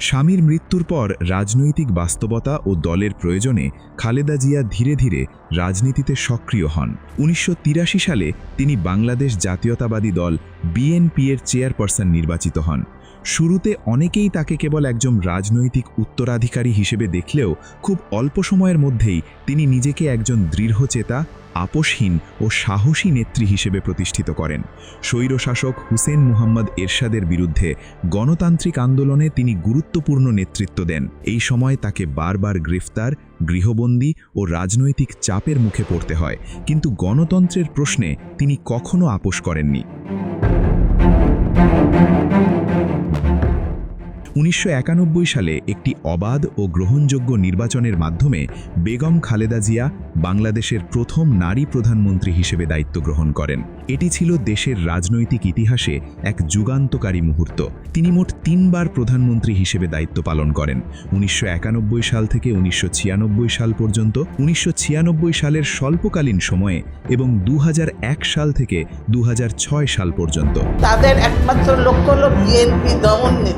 স্বামীর মৃত্যুর পর রাজনৈতিক বাস্তবতা ও দলের প্রয়োজনে খালেদা জিয়া ধীরে ধীরে রাজনীতিতে সক্রিয় হন। ১৯৮৩ সালে তিনি বাংলাদেশ জাতীয়তাবাদী দল বিএনপি-এর চেয়ারপারসন নির্বাচিত হন। শুরুতে অনেকেই তাকে কেবল একজন রাজনৈতিক উত্তরাধিকারী হিসেবে দেখলেও খুব অল্প সময়ের মধ্যেই তিনি নিজেকে একজন দৃঢ়চেতা, আপোষহীন ও সাহসী নেত্রী হিসেবে প্রতিষ্ঠিত করেন। স্বৈরশাসক হুসেন মুহাম্মদ এরশাদের বিরুদ্ধে গণতান্ত্রিক আন্দোলনে তিনি গুরুত্বপূর্ণ নেতৃত্ব দেন। এই সময় তাকে বারবার গ্রেফতার, গৃহবন্দী ও রাজনৈতিক চাপের মুখে পড়তে হয়, কিন্তু গণতন্ত্রের প্রশ্নে তিনি কখনো আপোষ করেননি। ১৯৯১ সালে একটি অবাধ ও গ্রহণযোগ্য নির্বাচনের মাধ্যমে বেগম খালেদা জিয়া বাংলাদেশের প্রথম নারী প্রধানমন্ত্রী হিসেবে দায়িত্ব গ্রহণ করেন। এটি ছিল দেশের রাজনৈতিক ইতিহাসে এক যুগান্তকারী মুহূর্ত। তিনি মোট ৩ বার প্রধানমন্ত্রী হিসেবে দায়িত্ব পালন করেন, ১৯৯১ সাল থেকে ১৯৯৬ সাল পর্যন্ত, ১৯৯৬ সালের স্বল্পকালীন সময়ে এবং ২০০১ সাল থেকে ২০০৬ সাল পর্যন্ত। তাদের একমাত্র লক্ষ্য হল বিএনপি দমন নীতি।